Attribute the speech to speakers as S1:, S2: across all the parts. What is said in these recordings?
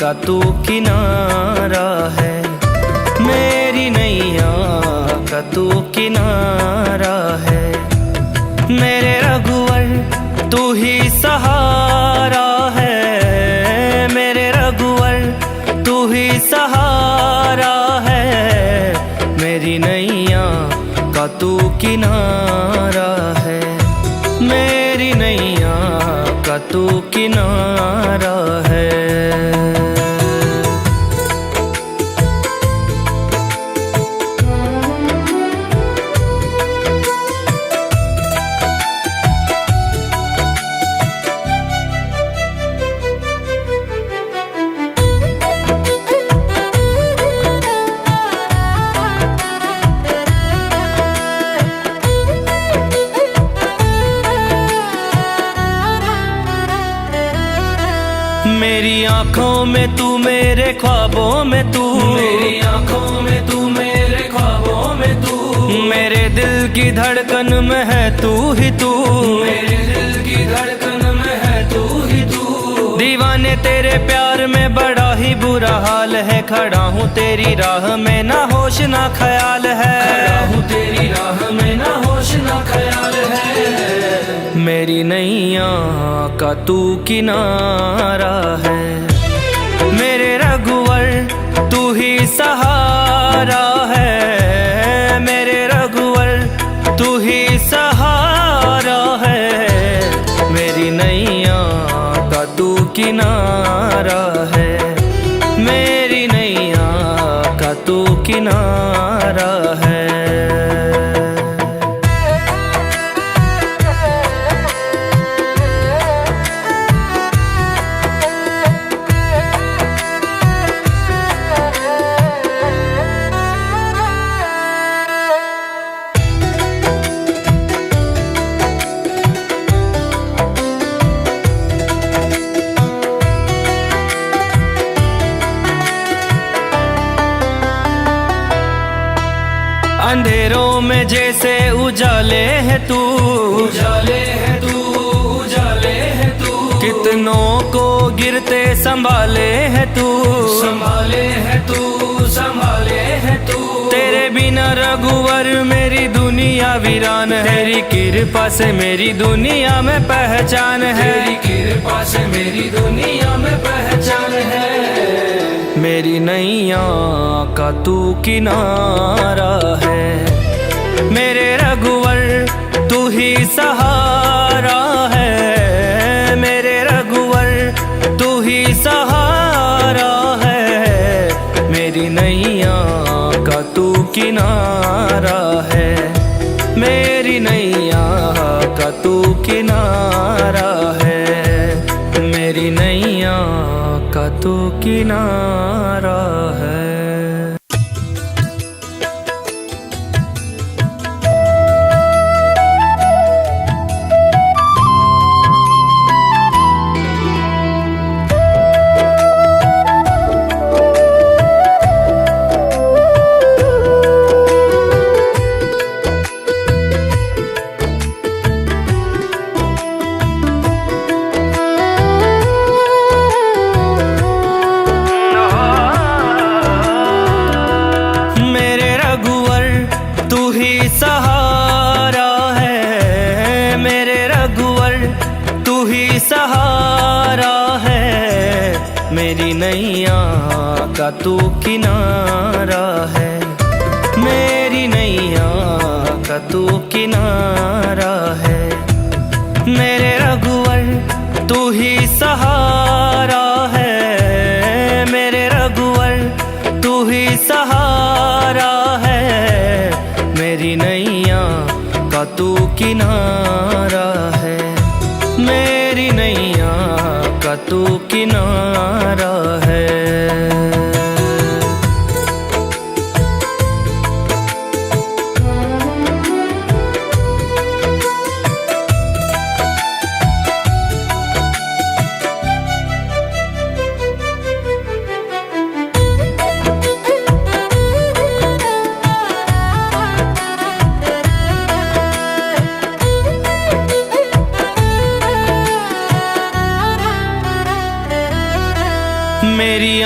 S1: का तू किनारा है, मेरी नैया का तू किनारा है। मेरे रघुवर तू ही सहारा है, मेरे रघुवर तू ही सहारा है। मेरी नैया का तू किनारा है, मेरी नैया का तू किनारा है। मेरी आँखों में तू, मेरे ख्वाबों में तू,
S2: मेरी आँखों में तू, मेरे ख्वाबों में तू,
S1: मेरे दिल की धड़कन में है तू ही तू,
S2: मेरे दिल की धड़कन में है तू ही तू।
S1: दीवाने तेरे प्यार में बड़ा ही बुरा हाल है, खड़ा हूँ तेरी राह में ना होश ना ख्याल है,
S2: खड़ा हूँ तेरी राह में ना होश ना ख्याल है।
S1: मेरी नैया का तू किनारा है, मेरे रघुवर तू ही सहारा है, मेरे रघुवर तू ही सहारा है। मेरी नैया का तू किनारा है, मेरी नैया का तू किनारा है। अंधेरों में जैसे उजाले है तू,
S2: उजाले है तू, उजाले है तू,
S1: कितनों को गिरते संभाले है तू,
S2: संभाले है तू, संभाले है तू।
S1: तेरे बिना रघुवर मेरी दुनिया वीरान है, तेरी कृपा से मेरी दुनिया में पहचान है,
S2: तेरी कृपा से मेरी दुनिया में पहचान है।
S1: मेरी नैया का तू किनारा है, मेरे रघुवर तू ही सहारा है, मेरे रघुवर तू ही सहारा है। मेरी नैया का तू किनारा है, मेरी नैया का तू किनारा है, मेरी नैया का तू किनारा है। सहारा है, मेरे रघुवर तू ही सहारा है। मेरी नैया का तू किनारा है, मेरी नैया का तू किनारा है। मेरे रघुवर तू ही सहारा है, मेरे रघुवर तू ही सहारा है। मेरी नैया का तू किनारा है, मेरी नैया का तू किनारा है।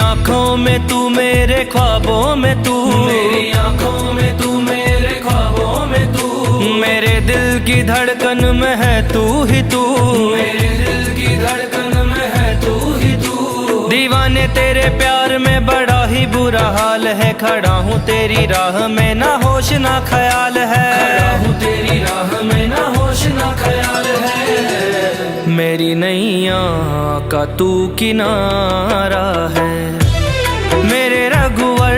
S1: आंखों में तू, मेरे ख्वाबों में तू,
S2: मेरी आंखों में तू, मेरे ख्वाबों में तू,
S1: मेरे दिल की धड़कन में है तू ही तू,
S2: मेरे दिल की धड़कन में है तू ही तू।
S1: दीवाने तेरे प्यार में बड़ा ही बुरा हाल है, खड़ा हूँ तेरी राह में ना होश ना ख्याल है,
S2: खड़ा हूँ तेरी राह में ना होश ना ख्याल है।
S1: मेरी नैया का तू किनारा है, मेरे रघुवर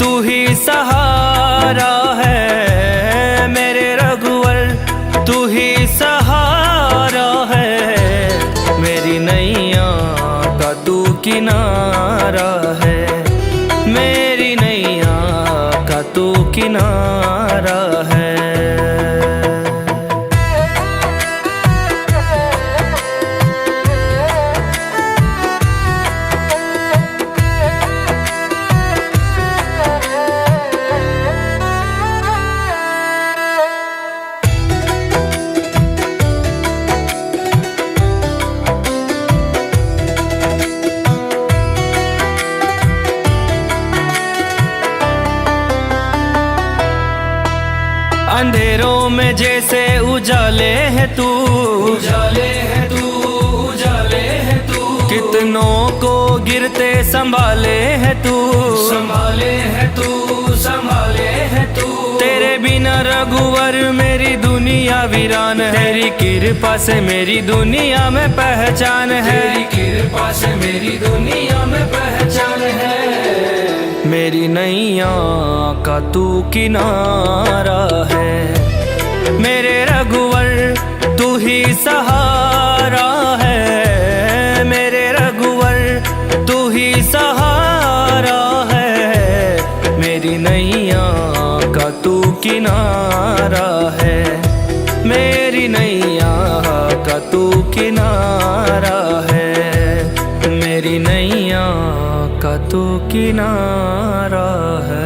S1: तू ही सहारा है, मेरे रघुवर तू ही सहारा है। मेरी नैया का तू किनारा है, मेरी नैया का तू किनारा है। अंधेरों में जैसे उजाले है तू,
S2: उजाले है तू, उजाले है तू,
S1: कितनों को गिरते संभाले है तू,
S2: संभाले है तू, संभाले है तू।
S1: तेरे बिना रघुवर मेरी दुनिया वीरान है, तेरी कृपा से मेरी दुनिया में पहचान है,
S2: तेरी कृपा से मेरी दुनिया में पहचान है।
S1: मेरी नैया का तू किनारा है, मेरे रघुवर तू ही सहारा है, मेरे रघुवर तू ही सहारा है। मेरी नैया का तू किनारा है, मेरी नैया का तू किनारा है, मेरी नैया का तू किनारा है।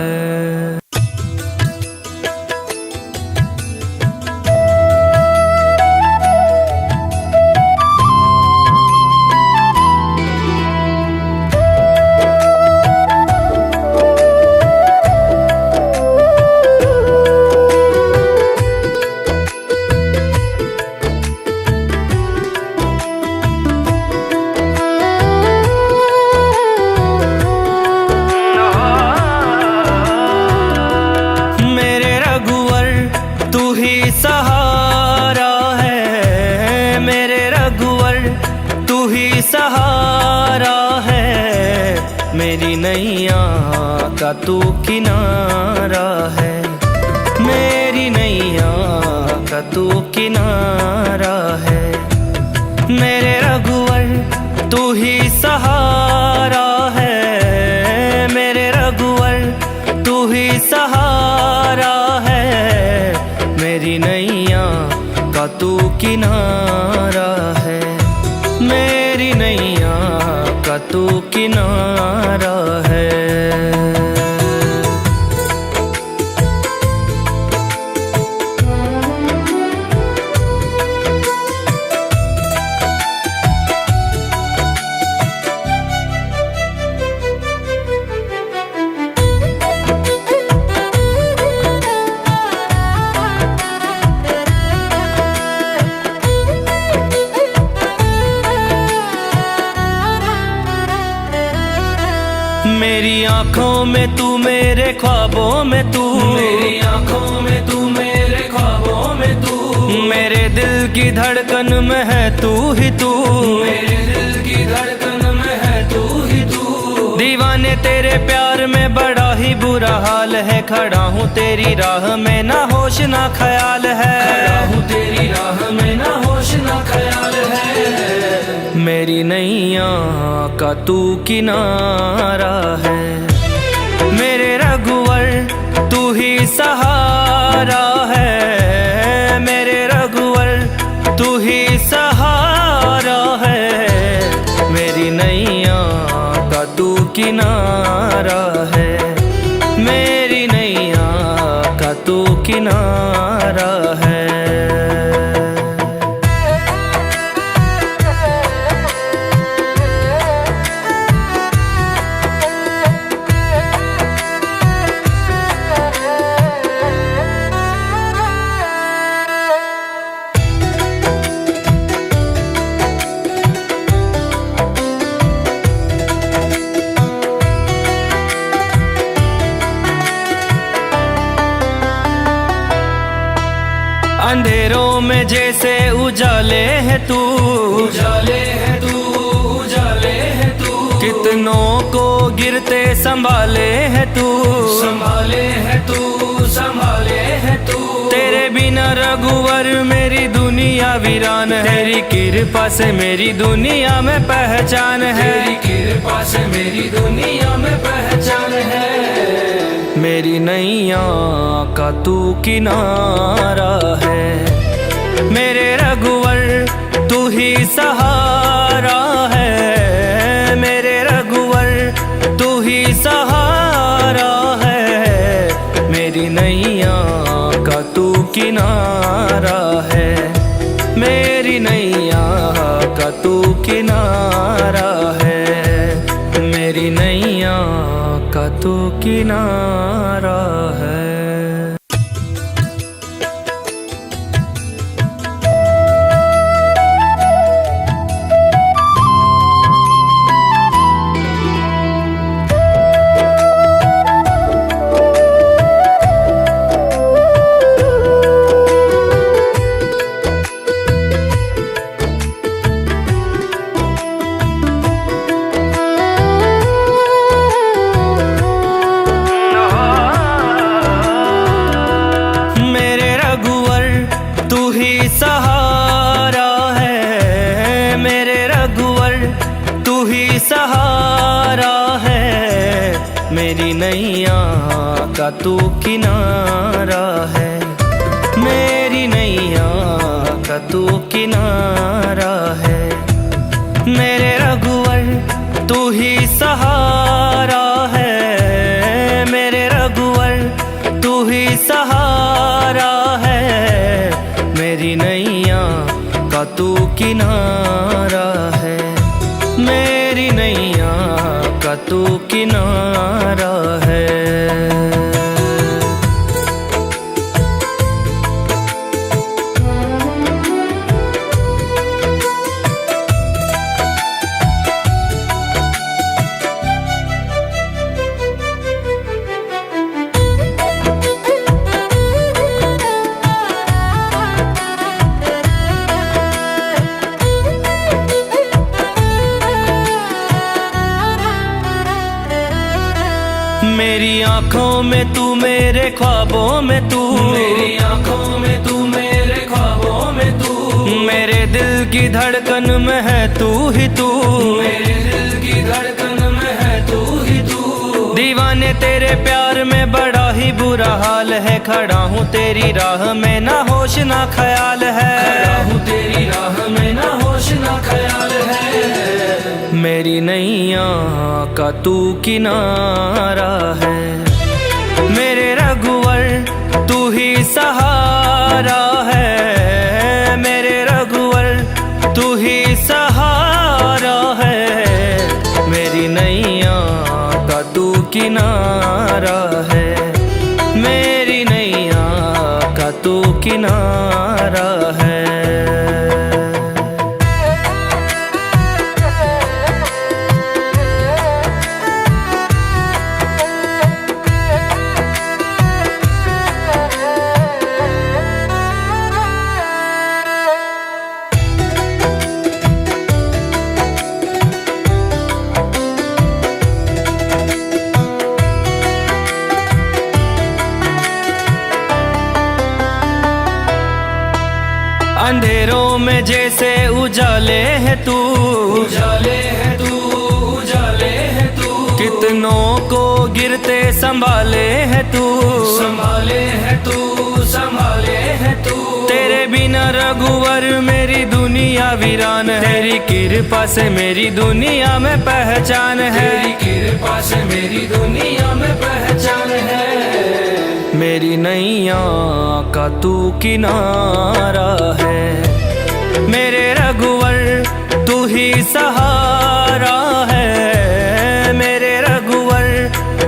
S1: सहारा है, मेरे रघुवर तू ही सहारा है, मेरी नैया का तू किनारा है, मेरी नैया का तू किनारा है, मेरे रघुवर तू ही सहारा है, मेरे रघुवर तू ही सहारा है। मेरी नैया का तू किनारा है, मेरी नैया का तू किनारा है। मेरी आंखों में तू, मेरे ख्वाबों में तू,
S2: मेरी आंखों में तू, मेरे ख्वाबों में तू,
S1: मेरे दिल की धड़कन में है तू ही तू,
S2: मेरे दिल की धड़कन में है तू ही तू।
S1: दीवाने तेरे प्यार में बड़ा ही बुरा हाल है, खड़ा हूँ तेरी राह में ना होश ना ख्याल है,
S2: खड़ा हूँ तेरी राह में ना होश ना ख्याल है।
S1: मेरी नैया का तू किनारा है, मेरे रघुवर तू ही सहारा है, मेरे रघुवर तू ही सहारा है। मेरी नैया का तू किनारा है, मेरी नैया का तू किनारा है। अंधेरों में जैसे उजाले है तू,
S2: उजाले है तू, उजाले है तू,
S1: कितनों को गिरते संभाले है तू,
S2: संभाले है तू, संभाले है तू।
S1: तेरे बिना रघुवर मेरी दुनिया वीरान है, तेरी कृपा से मेरी दुनिया में पहचान है,
S2: तेरी कृपा से मेरी दुनिया में पहचान है।
S1: मेरी नैया का तू किनारा है, मेरे रघुवर तू ही सहारा है, मेरे रघुवर तू ही सहारा है, मेरी नैया का तू किनारा है, मेरी नैया का तू किनारा है, मेरी नैया का तू किनारा है। सहारा है, मेरे रघुवर तू ही सहारा है, मेरी नैया का तू किनारा है, मेरी नैया का तू किनारा है, मेरे रघुवर तू ही सहारा है, मेरे रघुवर तू ही सहारा है, मेरी नैया का तू किनारा है, मेरी नैया का तू किनारा है। मेरी आँखों में तू, मेरे ख्वाबों में तू,
S2: मेरी आँखों में तू, मेरे ख्वाबों में तू,
S1: मेरे दिल की धड़कन में है तू ही तू,
S2: मेरे दिल की धड़कन में है तू ही तू।
S1: दीवाने तेरे प्यार में बड़ा ही बुरा हाल है, खड़ा हूँ तेरी राह में ना होश ना ख्याल है,
S2: खड़ा हूँ तेरी राह में ना होश ना ख्याल है।
S1: मेरी नैया का तू किनारा है, मेरे रघुवर तू ही सहारा है, मेरे रघुवर तू ही सहारा है, मेरी नैया का तू किनारा है, मेरी नैया का तू किनारा है। अंधेरों में जैसे उजाले है तू,
S2: उजाले है तू, उजाले है तू,
S1: कितनों को गिरते संभाले है तू,
S2: संभाले है तू, संभाले है तू।
S1: तेरे बिना रघुवर मेरी दुनिया वीरान है, तेरी कृपा से मेरी दुनिया में पहचान है,
S2: तेरी कृपा से मेरी दुनिया में पहचान है।
S1: मेरी नैया का तू किनारा है, मेरे रघुवर तू ही सहारा है, मेरे रघुवर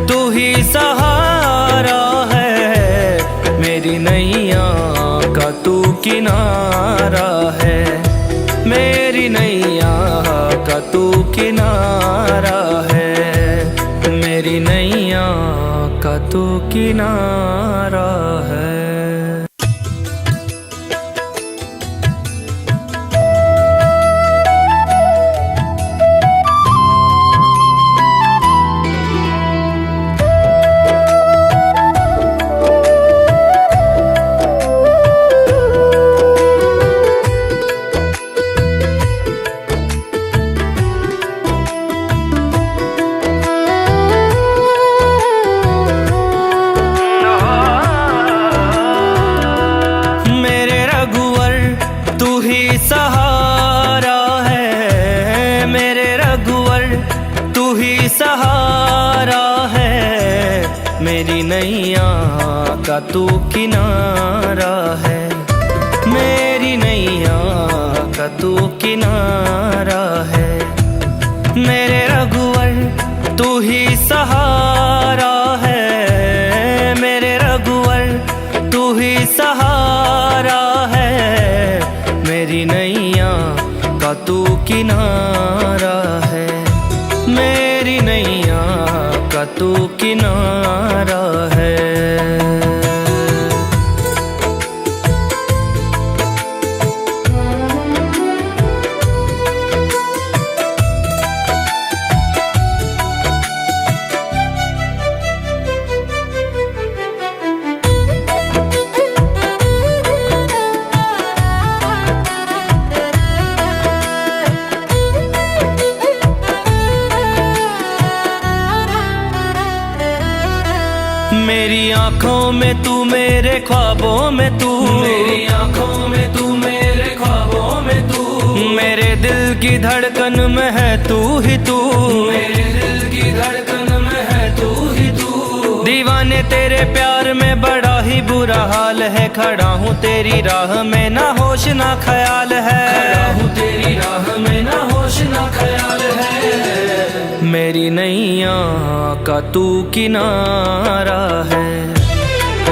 S1: तू ही सहारा है, मेरी नैया का तू किनारा है, मेरी नैया का तू किनारा है, मेरी नैया का तू किनारा है। मेरी नैया का तू किनारा है, मेरी नैया का तू किनारा है। मेरे रघुवर तू ही सहारा है, मेरे रघुवर तू ही सहारा है। मेरी नैया का तू किनारा है, मेरी नैया का तू किनारा है। मेरी आँखों में तू, मेरे ख्वाबों में तू,
S2: मेरी आंखों में तू, मेरे ख्वाबों में तू,
S1: मेरे दिल की धड़कन में है तू ही तू,
S2: मेरे दिल की धड़कन में है तू ही तू।
S1: दीवाने तेरे प्यार में बड़ा ही बुरा हाल है, खड़ा हूँ तेरी राह में ना होश ना ख्याल है,
S2: खड़ा हूँ तेरी राह में ना होश ना ख्याल है।
S1: मेरी नैया का तू किनारा है,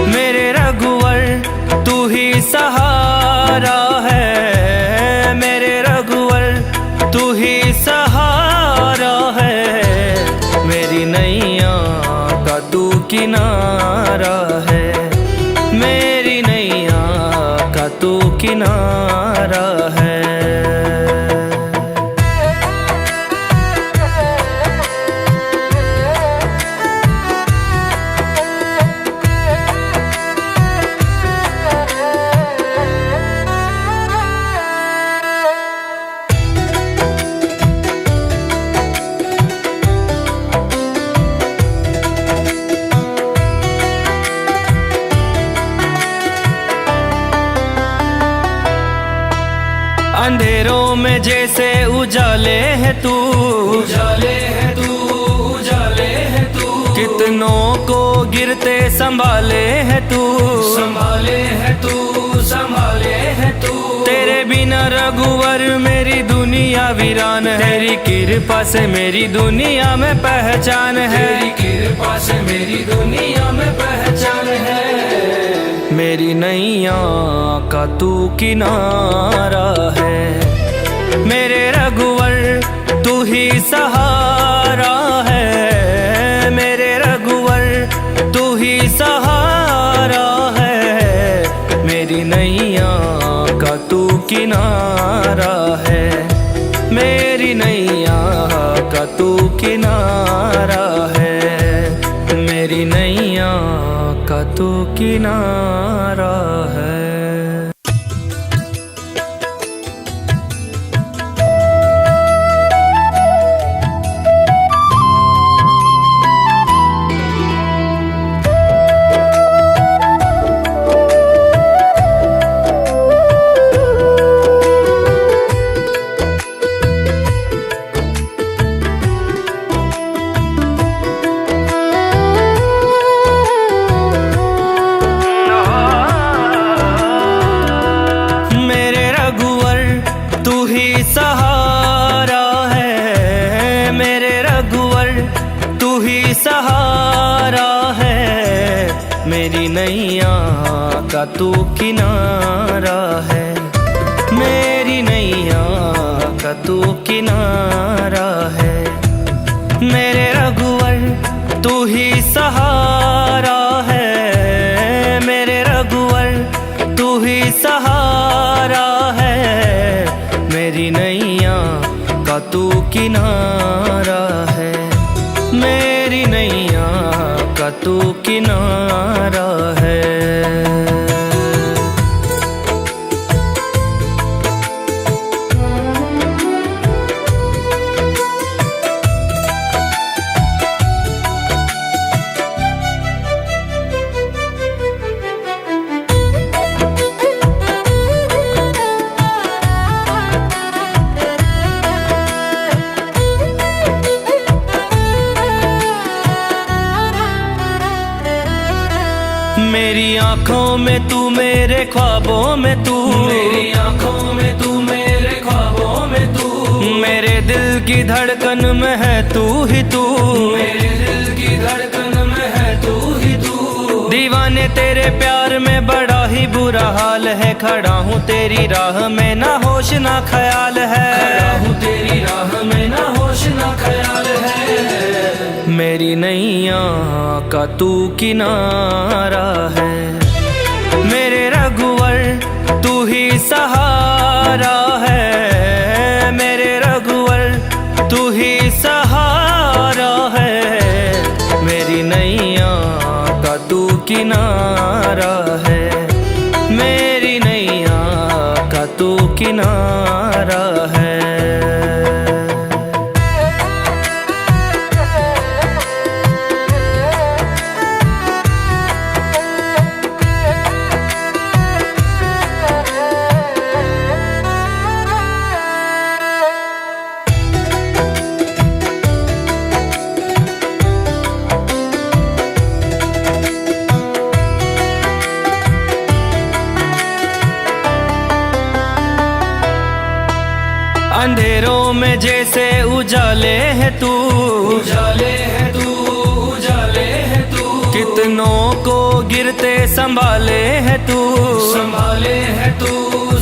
S1: मेरे रघुवर तू ही सहारा है, मेरे रघुवर तू ही सहारा है। मेरी नैया का तू किनारा है, मेरी नैया का तू किनारा है। अंधेरों में जैसे उजाले है तू,
S2: उजाले है तू, उजाले है तू,
S1: कितनों को गिरते संभाले है तू,
S2: संभाले है तू, संभाले है तू।
S1: तेरे बिना रघुवर मेरी दुनिया वीरान है, तेरी कृपा से मेरी दुनिया में पहचान है,
S2: तेरी कृपा से मेरी दुनिया में पहचान है।
S1: मेरी नैया का तू किनारा है, मेरे रघुवर तू ही सहारा है, मेरे रघुवर तू ही सहारा है। मेरी नैया का तू किनारा है, मेरी नैया का तू किनारा है, मेरी नैया का तू किनारा है। सहारा है, मेरे रघुवर तू ही सहारा है। मेरी नैया का तू किनारा है, मेरी नैया का तू किनारा है। मेरे रघुवर तू ही सहारा है, मेरे रघुवर तू ही सहारा है। मेरी नैया का तू किनारा है, मेरी नैया का तू किनारा है। मेरी आंखों में तू, मेरे ख्वाबों में तू,
S2: मेरी आंखों में तू, मेरे ख्वाबों में तू,
S1: मेरे दिल की धड़कन में है तू ही तू,
S2: मेरे दिल की धड़कन में है तू ही तू।
S1: दीवाने तेरे प्यार में बड़ा ही बुरा हाल है, खड़ा हूँ तेरी राह में ना होश ना ख्याल है,
S2: खड़ा हूँ तेरी राह में ना होश ना ख्याल है।
S1: मेरी नैया का तू किनारा है, मेरे रघुवर तू ही सहारा है, मेरे रघुवर तू ही सहारा है, मेरी नैया का तू किनारा है, मेरी नैया का तू किनारा है। अंधेरों में जैसे उजाले है तू,
S2: उजाले है तू, उजाले है तू,
S1: कितनों को गिरते संभाले है तू,
S2: संभाले है तू,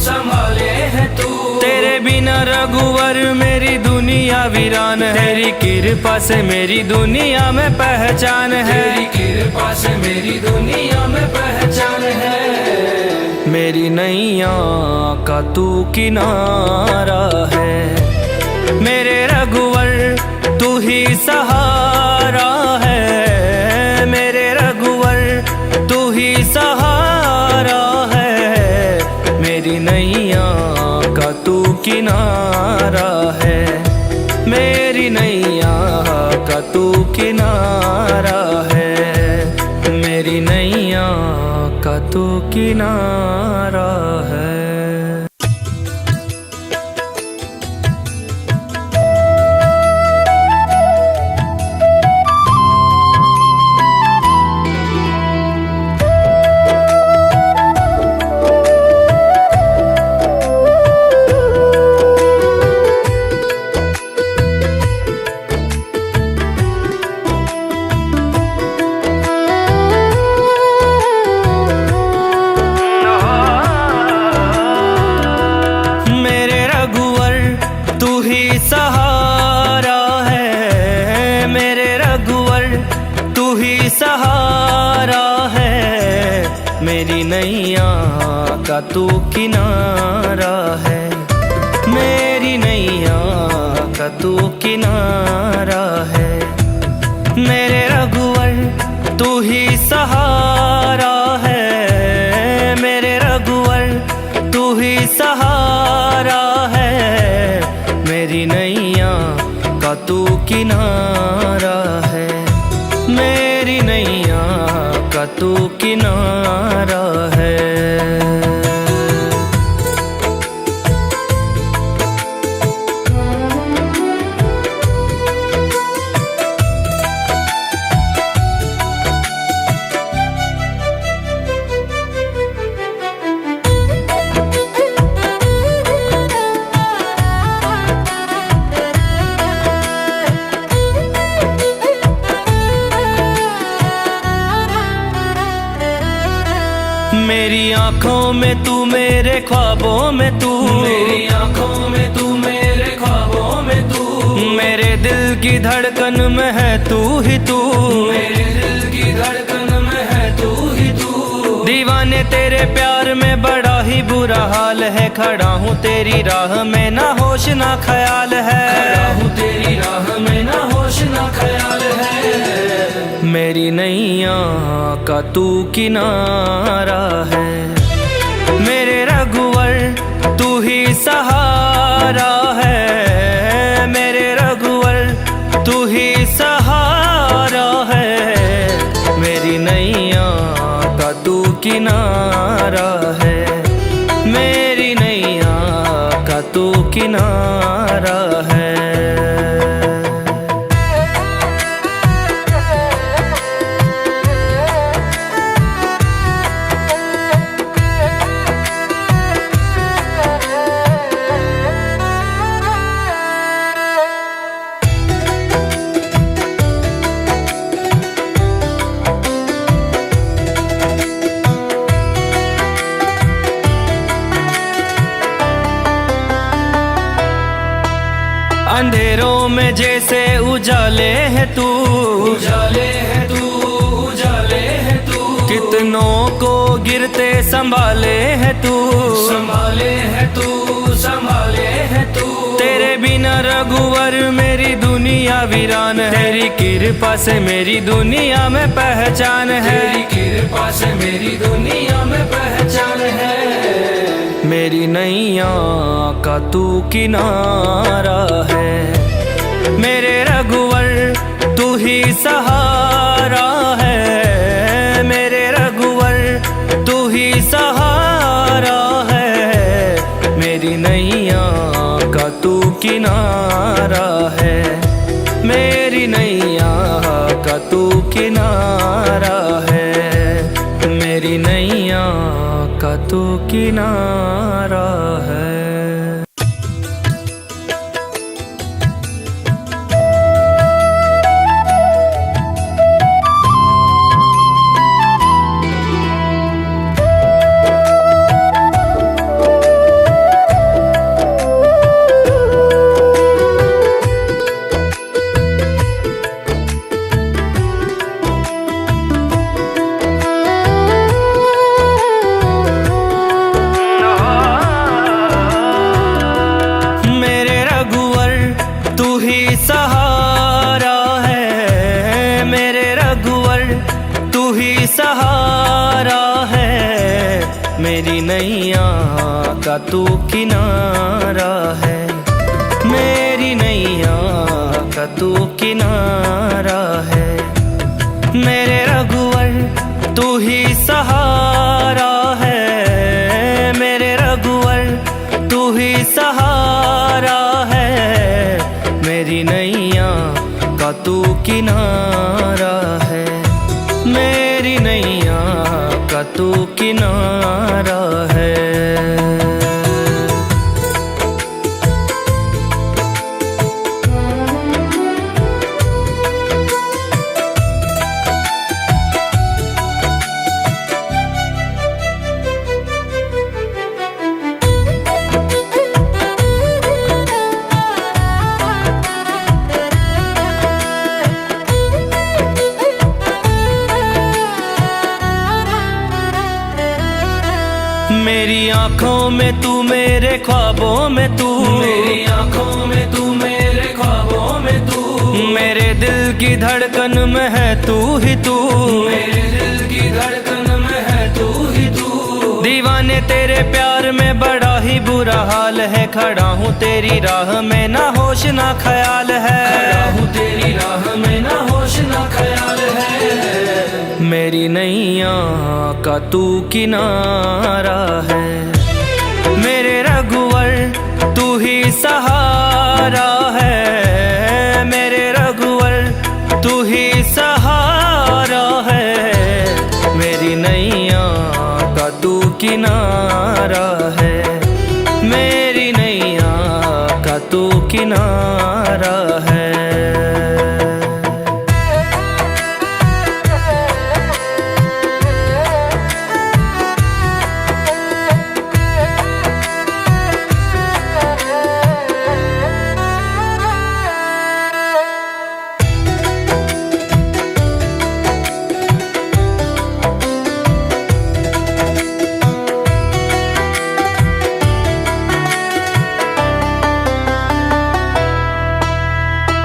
S2: संभाले है तू।
S1: तेरे बिना रघुवर मेरी दुनिया वीरान है, तेरी कृपा से मेरी दुनिया में पहचान है,
S2: तेरी कृपा से मेरी दुनिया में पहचान है।
S1: मेरी नैया का तू किनारा है, मेरे रघुवर तू ही सहारा है, मेरे रघुवर तू ही सहारा है, मेरी नैया का तू किनारा है, मेरी नैया का तू किनारा है, मेरी नैया का तू किनारा है। सहारा है, मेरे रघुवर तू ही सहारा है, मेरी नैया का तू किनारा है, मेरी नैया का तू किनारा है, मेरे रघुवर तू ही सहारा है, मेरे रघुवर तू ही सहारा है, मेरी नैया का तू किनारा है, मेरी नैया का तू किनारा है। मेरी आंखों में तू, मेरे ख्वाबों में तू,
S2: मेरी आंखों में तू, मेरे ख्वाबों में तू,
S1: मेरे दिल की धड़कन में है तू ही तू,
S2: मेरे दिल की धड़कन में है तू ही तू।
S1: दीवाने तेरे प्यार में बड़ा ही बुरा हाल है, खड़ा हूँ तेरी राह में ना होश ना ख्याल है,
S2: खड़ा हूँ तेरी राह में ना होश ना ख्याल है।
S1: मेरी नैया का तू किनारा है, मेरे रघुवर तू ही सहारा है, मेरे रघुवर तू ही सहारा है, मेरी नैया का तू किनारा है, मेरी नैया का तू किनारा है। जैसे उजाले है तू,
S2: उजाले है तू, उजाले है तू,
S1: कितनों को गिरते संभाले है तू,
S2: संभाले है तू, संभाले है तू।
S1: तेरे बिना रघुवर मेरी दुनिया वीरान है, तेरी कृपा से मेरी दुनिया में पहचान है,
S2: तेरी कृपा से मेरी दुनिया में पहचान है।
S1: मेरी नैया का तू किनारा है, मेरे रघुवर तू ही सहारा है, मेरे रघुवर तू ही सहारा है, मेरी नैया का तू किनारा है, मेरी नैया का तू किनारा है, मेरी नैया का तू किनारा है। सहारा है, मेरे रघुवर तू ही सहारा है, मेरी नैया का तू किनारा है, मेरी नैया का तू किनारा है, मेरे रघुवर तू ही सहारा है, मेरे रघुवर तू ही सहारा है, मेरी नैया का तू किनारा है, मेरी नैया का तू किनारा है। मेरी आँखों में तू, मेरे ख्वाबों में तू,
S2: मेरी आँखों में तू, मेरे ख्वाबों में तू,
S1: मेरे दिल की धड़कन में है तू ही तू,
S2: मेरे दिल की धड़कन में है तू ही तू।
S1: दीवाने तेरे प्यार में बड़ा ही बुरा हाल है, खड़ा हूँ तेरी राह में ना होश ना ख्याल है,
S2: खड़ा हूँ तेरी राह में ना होश ना ख्याल है।
S1: मेरी नैया का तू किनारा है, मेरे रघुवर तू ही सहारा है, मेरे रघुवर तू ही सहारा है, मेरी नैया का तू किनारा है, मेरी नैया का तू किनारा है।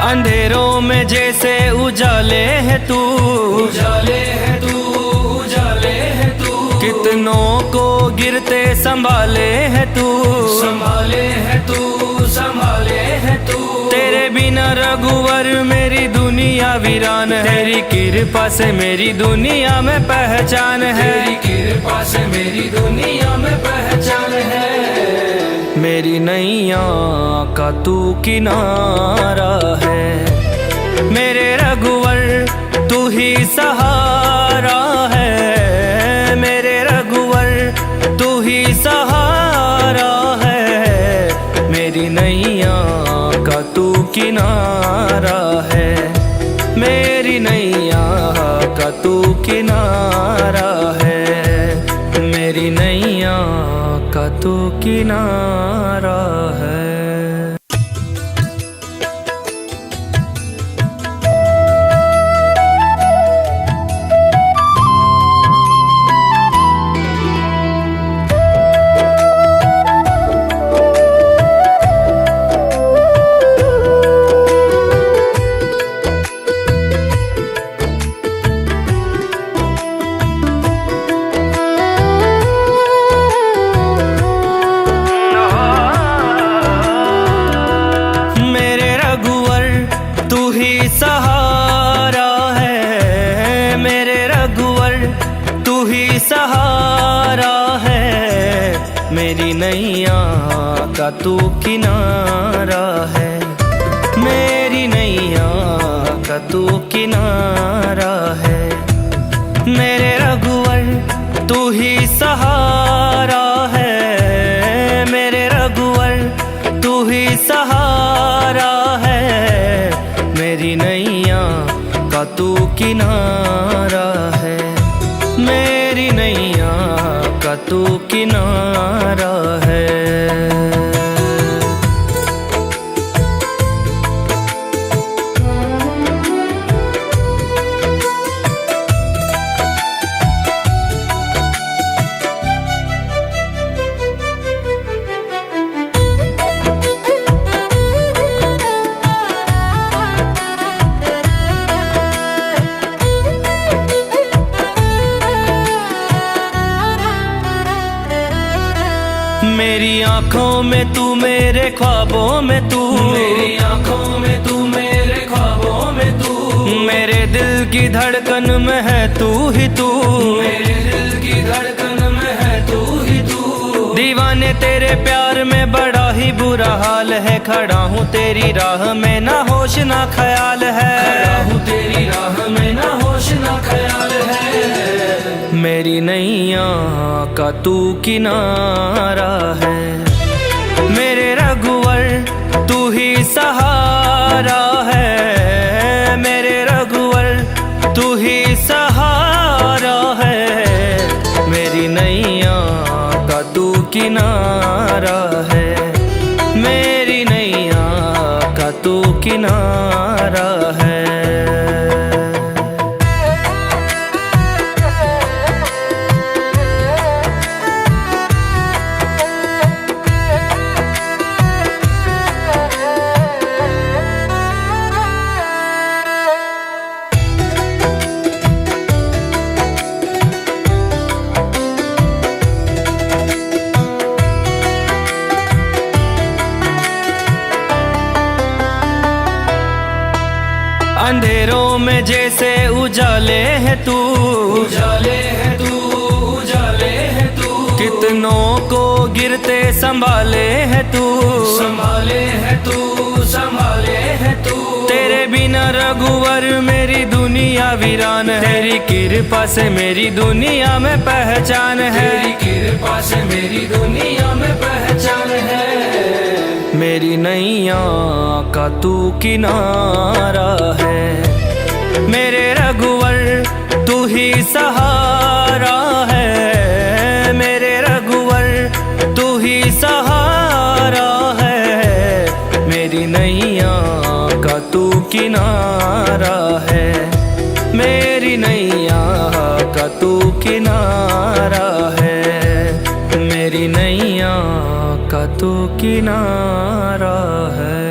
S1: अंधेरों में जैसे उजाले है तू,
S2: उजाले है तू, उजाले है तू,
S1: कितनों को गिरते संभाले है तू,
S2: संभाले है तू, संभाले है तू।
S1: तेरे बिना रघुवर मेरी दुनिया वीरान है, तेरी कृपा से मेरी दुनिया में पहचान है,
S2: तेरी कृपा से मेरी दुनिया में पहचान है।
S1: मेरी नैया का तू किनारा है, मेरे रघुवर तू ही सहारा है, मेरे रघुवर तू ही सहारा है, मेरी नैया का तू किनारा है, मेरी नैया का तू किनारा है, मेरी नैया का तू किनारा है। मेरी नैया का तू किनारा है, मेरी नैया का तू किनारा है। मेरे रघुवर तू ही सहारा है, मेरे रघुवर तू ही सहारा है। मेरी नैया का तू किनारा है, मेरी नैया का तू किनारा है। मेरी आँखों में तू, मेरे ख्वाबों में तू,
S2: मेरी आंखों में तू, मेरे ख्वाबों में तू,
S1: मेरे दिल की धड़कन में है तू ही तू,
S2: मेरे दिल की धड़कन में है तू ही तू।
S1: दीवाने तेरे प्यार में बड़ा ही बुरा हाल है, खड़ा हूँ तेरी राह में ना होश ना ख्याल है,
S2: खड़ा हूँ तेरी राह में ना होश ना ख्याल है।
S1: मेरी नैया का तू किनारा है, मेरे रघुवर तू ही सहारा है, मेरे रघुवर तू ही सहारा है। मेरी नैया का तू किनारा है, मेरी नैया का तू किनारा है। अंधेरों में जैसे उजाले है तू,
S2: उजाले है तू, उजाले है तू,
S1: कितनों को गिरते संभाले है तू,
S2: संभाले है तू, संभाले है तू।
S1: तेरे बिना रघुवर मेरी दुनिया वीरान है, तेरी कृपा से मेरी दुनिया में पहचान है,
S2: तेरी कृपा से मेरी दुनिया में पहचान है।
S1: मेरी नैया का तू किनारा है, मेरे रघुवर तू ही सहारा है, मेरे रघुवर तू ही सहारा है। मेरी नैया का तू किनारा है, मेरी नैया का तू किनारा है, मेरी नैया का तू किनारा है।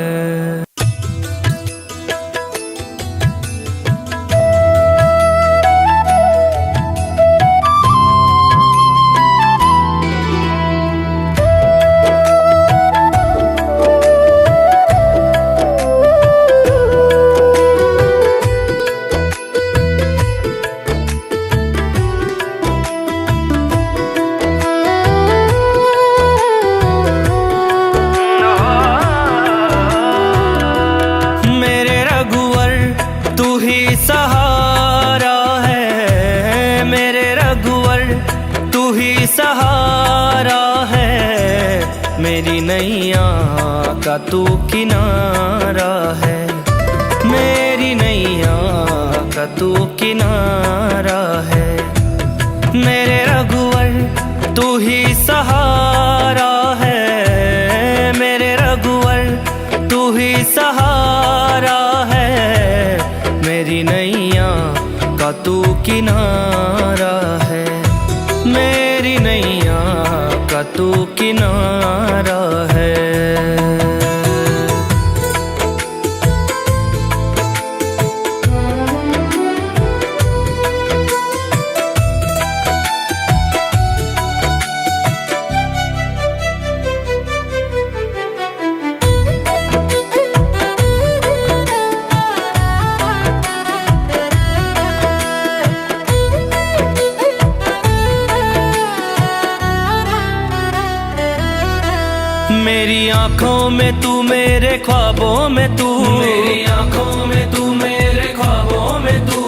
S1: सहारा है, मेरे रघुवर तू ही सहारा है। मेरी नैया का तू किनारा है, मेरी नैया का तू किनारा है। मेरे रघुवर तू ही सहारा है, मेरे रघुवर तू ही सहारा है। मेरी नैया का तू किनारा है, मेरी नैया का तू किनारा है। आंखों में तू, मेरे ख्वाबों में तू,
S2: मेरी आंखों में तू, मेरे ख्वाबों में तू,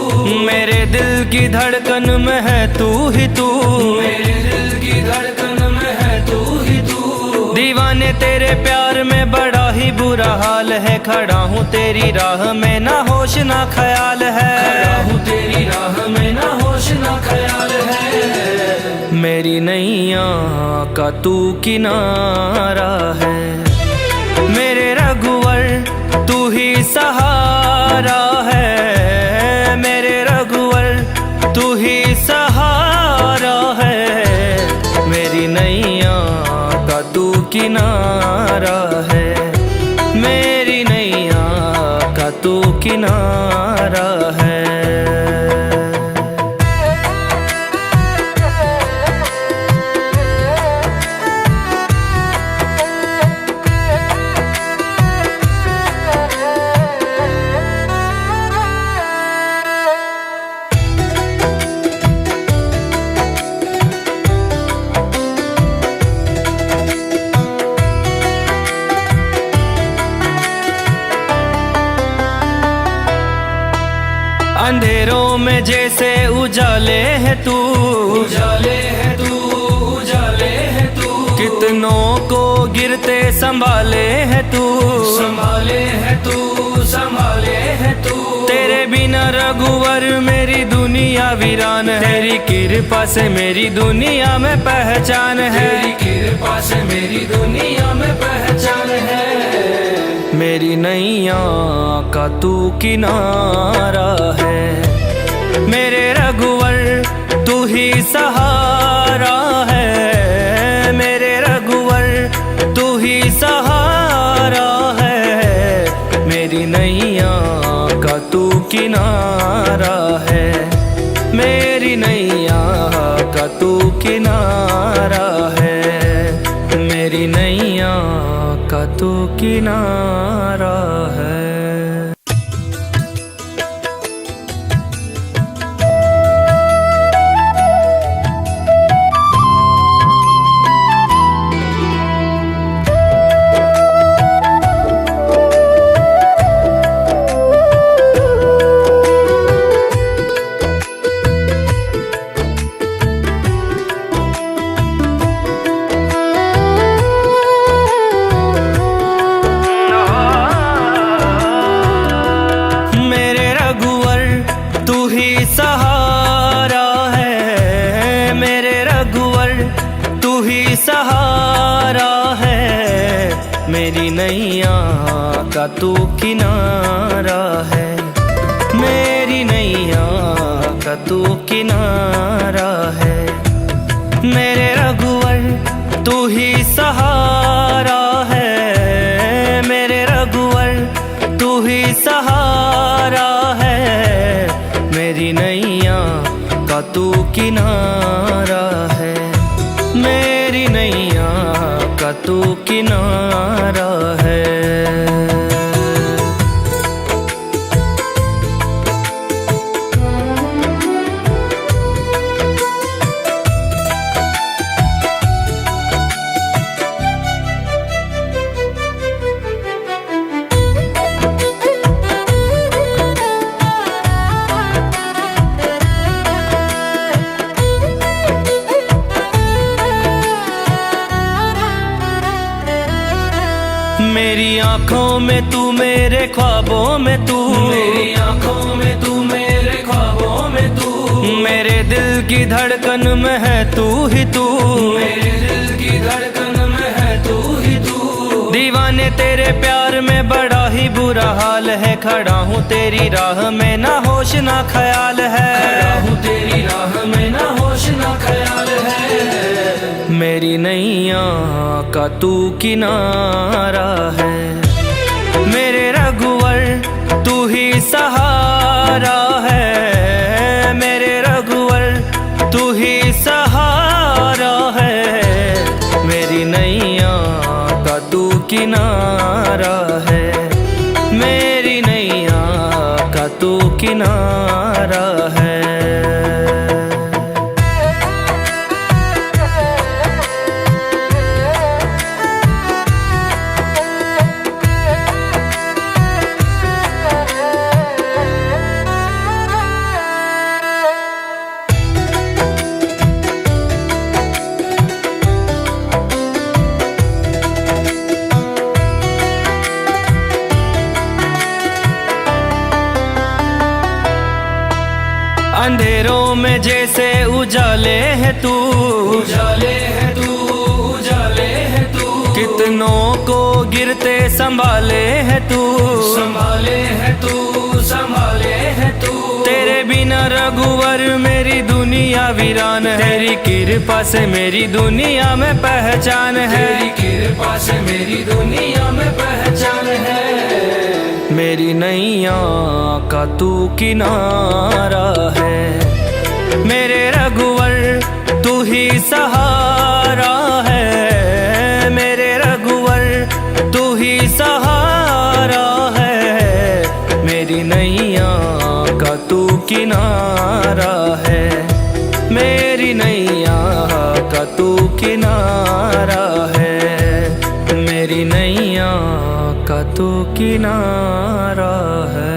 S1: मेरे दिल की धड़कन में है तू ही तू,
S2: मेरे दिल की धड़कन में है तू ही तू।
S1: दीवाने तेरे प्यार में बड़ा ही बुरा हाल है, खड़ा हूँ तेरी राह में ना होश ना ख्याल है,
S2: खड़ा हूँ तेरी राह में ना होश ना ख्याल है।
S1: मेरी नैया का तू किनारा है, मेरे रघुवर तू ही सहारा है, मेरे रघुवर तू ही सहारा है, मेरी नैया का तू किनारा है, मेरी नैया का तू किनारा है। अंधेरों में जैसे उजाले है तू,
S2: उजाले है तू, उजाले है तू,
S1: कितनों को गिरते संभाले है तू,
S2: संभाले है तू, संभाले है तू।
S1: तेरे बिना रघुवर मेरी दुनिया वीरान है, तेरी कृपा से मेरी दुनिया में पहचान है,
S2: तेरी कृपा से मेरी दुनिया में पहचान है।
S1: मेरी नैया का तू किनारा है, मेरे रघुवर तू ही सहारा है, मेरे रघुवर तू ही सहारा है, मेरी नैया का तू किनारा है, मेरी नैया का तू किनारा है, मेरी नैया का तू किनारा है। सहारा है, मेरे रघुवर तू ही सहारा है, मेरी नैया का तू किनारा है, मेरी नैया का तू किनारा है, मेरे रघुवर तू ही सहारा है, मेरे रघुवर तू ही सहारा है, मेरी नैया का तू किनारा है, मेरी नैया का तू किनारा है। मेरी आंखों में तू, मेरे ख्वाबों में तू,
S2: मेरी आंखों में तू, मेरे ख्वाबों में तू,
S1: मेरे दिल की धड़कन में है तू ही तू,
S2: मेरे दिल की धड़कन में है तू ही तू।
S1: दीवाने तेरे प्यार में बड़ा ही बुरा हाल है, खड़ा हूँ तेरी राह में ना होश ना ख्याल है,
S2: खड़ा हूँ तेरी राह में ना होश ना ख्याल है।
S1: मेरी नैया का तू किनारा है, मेरे रघुवर तू ही सहारा है, मेरे रघुवर तू ही सहारा है, मेरी नैया का तू किनारा है, मेरी नैया का तू किनारा है। अंधेरों में जैसे उजाले है तू,
S2: उजाले है तू, उजाले है तू,
S1: कितनों को गिरते संभाले है तू,
S2: संभाले है तू, संभाले है तू।
S1: तेरे बिना रघुवर मेरी दुनिया वीरान है, तेरी कृपा से मेरी दुनिया में पहचान है,
S2: तेरी कृपा से मेरी दुनिया में पहचान है।
S1: मेरी नैया का तू किनारा है, मेरे रघुवर तू ही सहारा है, मेरे रघुवर तू ही सहारा है, मेरी नैया का तू किनारा है, मेरी नैया का तू किनारा है, मेरी नैया का तू किनारा है।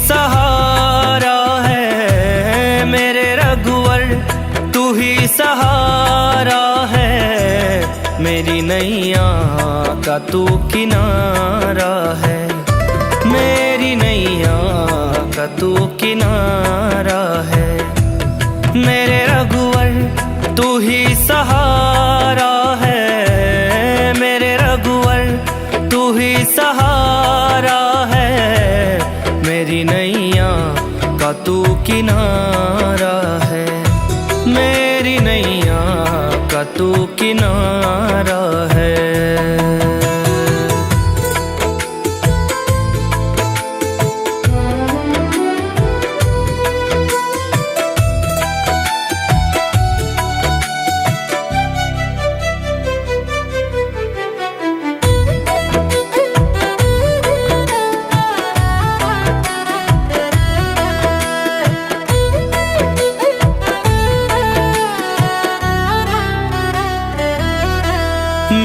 S1: सहारा है, मेरे रघुवर तू ही सहारा है, मेरी नैया का तू किनारा है, मेरी नैया का तू किनारा है, मेरे रघुवर तू ही सहारा है, मेरे रघुवर तू ही सहारा है, मेरी नैया का तू किनारा है, मेरी नैया का तू किनारा है।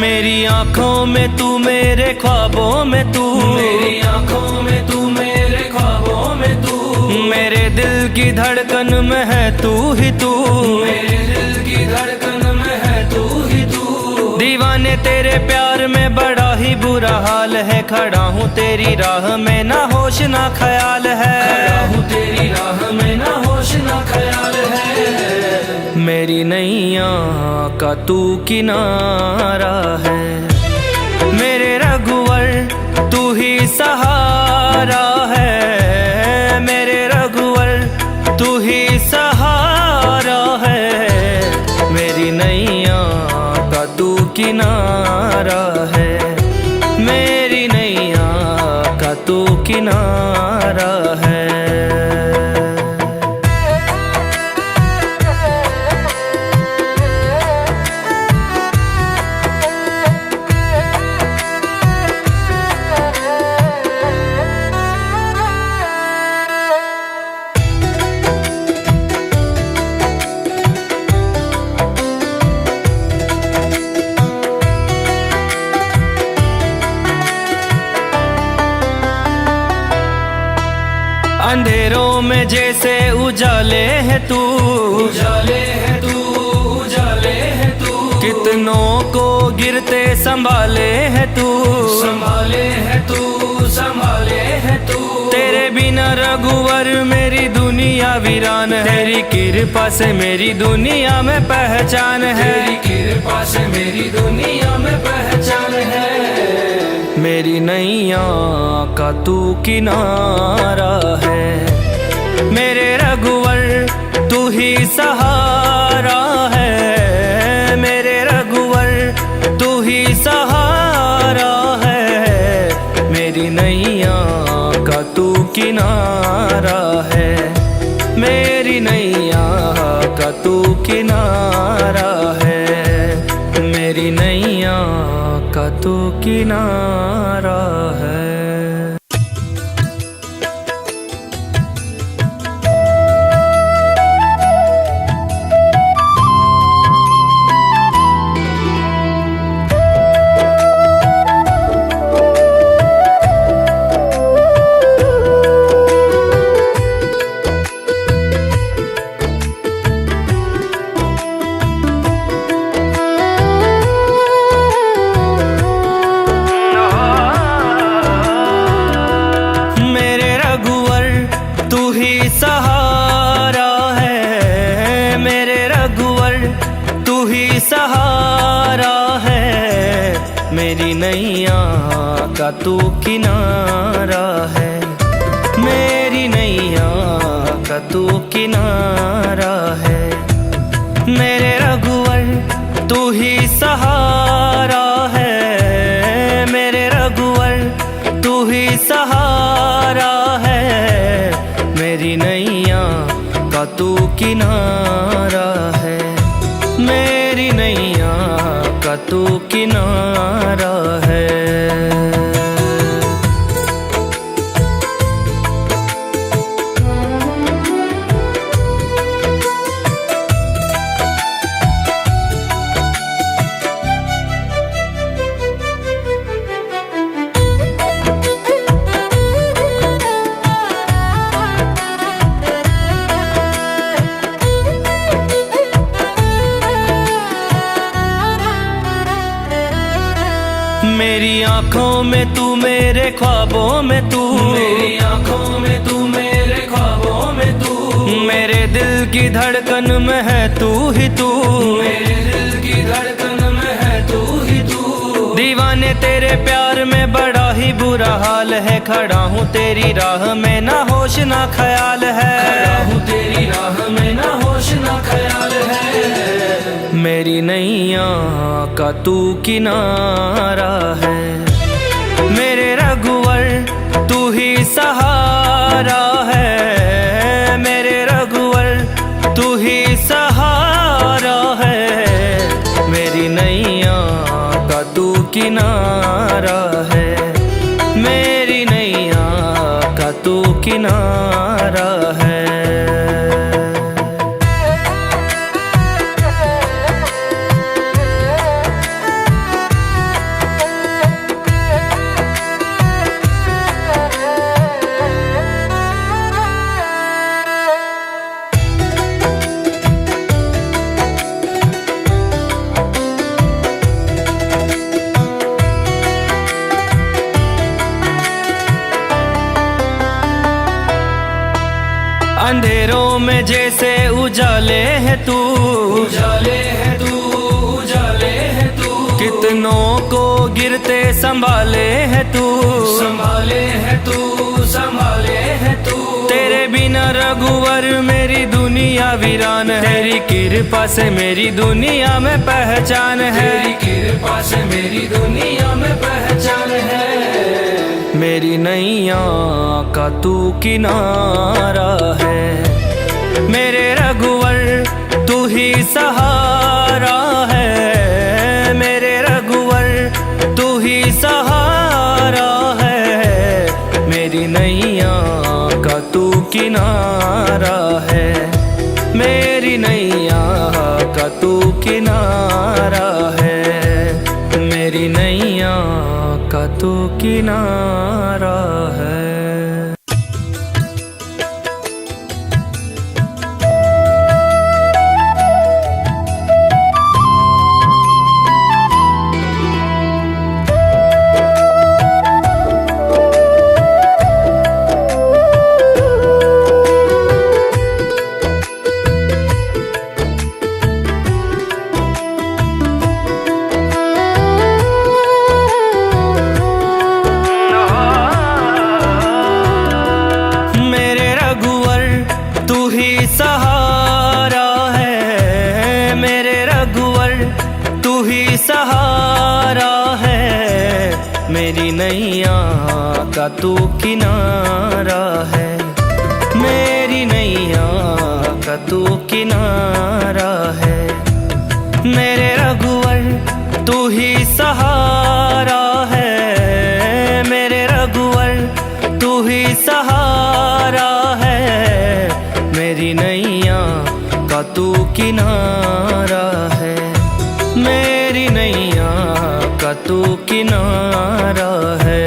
S1: मेरी आँखों में तू, मेरे ख्वाबों में तू,
S2: मेरी आँखों में तू, मेरे ख्वाबों में तू,
S1: मेरे दिल की धड़कन में है तू ही तू,
S2: मेरे दिल की धड़कन में है तू ही तू।
S1: दीवाने तेरे प्यार में बड़ा ही बुरा हाल है, खड़ा हूँ तेरी राह में ना होश ना ख्याल है,
S2: खड़ा हूँ तेरी राह में ना होश ना ख्याल है।
S1: मेरी नैया का तू किनारा है, मेरे रघुवर तू ही सहारा है, मेरे रघुवर तू ही सहारा है, मेरी नैया का तू किनारा है, मेरी नैया का तू किनारा है। अंधेरों में जैसे उजाले है तू,
S2: उजाले है तू, उजाले है तू,
S1: कितनों को गिरते संभाले है तू,
S2: संभाले है तू, संभाले है तू।
S1: तेरे बिना रघुवर मेरी दुनिया वीरान है, तेरी कृपा से मेरी दुनिया में पहचान है,
S2: तेरी कृपा से मेरी दुनिया में पहचान है।
S1: मेरी नैया का तू किनारा है, मेरे रघुवर तू ही सहारा है, मेरे रघुवर तू ही सहारा है, मेरी नैया का तू किनारा है, मेरी नैया का तू किनारा है, मेरी नैया का तू किनारा है। का तू किनारा है, मेरी नैया का तू किनारा है। मेरे रघुवर तू ही सहारा है, मेरे रघुवर तू ही सहारा है। मेरी नैया का तू किनारा है, मेरी नैया का तू किनारा है। मेरी आँखों में तू, मेरे ख्वाबों में तू,
S2: मेरी आंखों में तू, मेरे ख्वाबों में तू,
S1: मेरे दिल की धड़कन में है तू ही तू,
S2: मेरे दिल की धड़कन में है तू ही तू।
S1: दीवाने तेरे प्यार में बड़ा ही बुरा हाल है, खड़ा हूँ तेरी राह में ना होश ना ख्याल है,
S2: खड़ा हूँ तेरी राह में ना होश ना ख्याल है।
S1: मेरी नैया का तू किनारा है, मेरे रघुवर तू ही सहारा है, मेरे रघुवर तू ही सहारा है। मेरी नैया का तू किनारा है, मेरी नैया का तू किनारा है। अंधेरों में जैसे उजाले है तू,
S2: उजाले है तू, उजाले है तू,
S1: कितनों को गिरते संभाले है तू,
S2: संभाले है तू, संभाले है तू।
S1: तेरे बिना रघुवर मेरी दुनिया वीरान है, तेरी कृपा से मेरी दुनिया में पहचान है,
S2: तेरी कृपा से मेरी दुनिया में पहचान है।
S1: मेरी नैया का तू किनारा है, मेरे रघुवर तू ही सहारा है, मेरे रघुवर तू ही सहारा है। मेरी नैया का तू किनारा है, मेरी नैया का तू किनारा है, मेरी नैया का तू किनारा है। सहारा है, मेरे रघुवर तू ही सहारा है। मेरी नैया का तू किनारा है, मेरी नैया का तू किनारा है। मेरे रघुवर तू ही सहारा है, मेरे रघुवर तू ही सहारा है। मेरी नैया का तू किनारा है, मेरी नैया का तू किनारा है।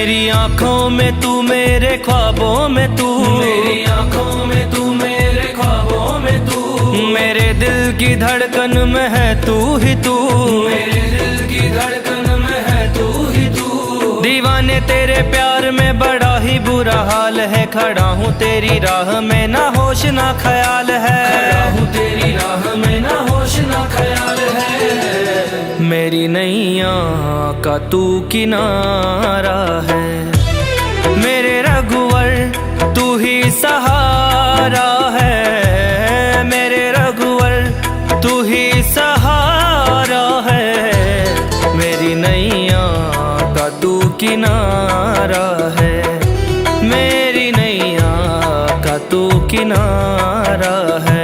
S1: मेरी आंखों में तू, मेरे ख्वाबों में तू,
S2: मेरी आंखों में तू, मेरे ख्वाबों में तू,
S1: मेरे दिल की धड़कन में है तू ही तू,
S2: मेरे दिल की धड़कन में है तू ही तू।
S1: दीवाने तेरे प्यार में बड़ा ही बुरा हाल है, खड़ा हूँ तेरी राह में ना होश ना ख्याल है,
S2: खड़ा हूँ तेरी राह में ना होश ना ख्याल है।
S1: मेरी नैया का तू किनारा है, मेरे रघुवर तू ही सहारा है, मेरे रघुवर तू ही सहारा है, मेरी नैया का तू किनारा है, मेरी नैया का तू किनारा है।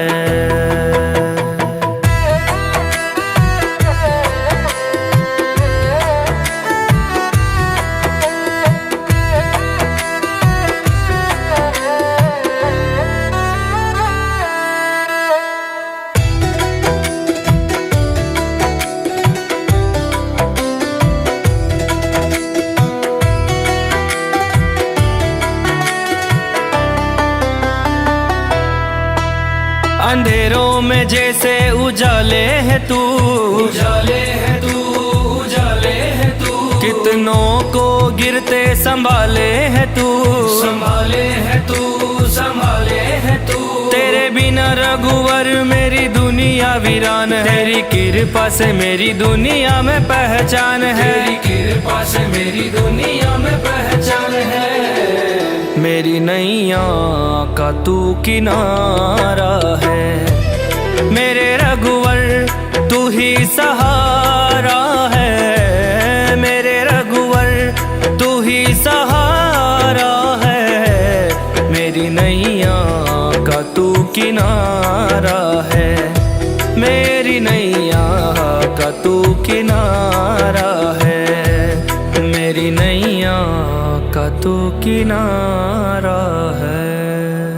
S1: अंधेरों में जैसे उजाले है तू,
S2: उजाले है तू, उजाले है तू,
S1: कितनों को गिरते संभाले है तू,
S2: संभाले है तू, संभाले है तू।
S1: तेरे बिना रघुवर मेरी दुनिया वीरान है, तेरी कृपा से मेरी दुनिया में पहचान है,
S2: तेरी कृपा से मेरी दुनिया में पहचान है।
S1: मेरी नैया का तू किनारा है, मेरे रघुवर तू ही सहारा है, मेरे रघुवर तू ही सहारा है, मेरी नैया का तू किनारा है, मेरी नैया का तू किनारा है, मेरी नैया का तू किनारा है।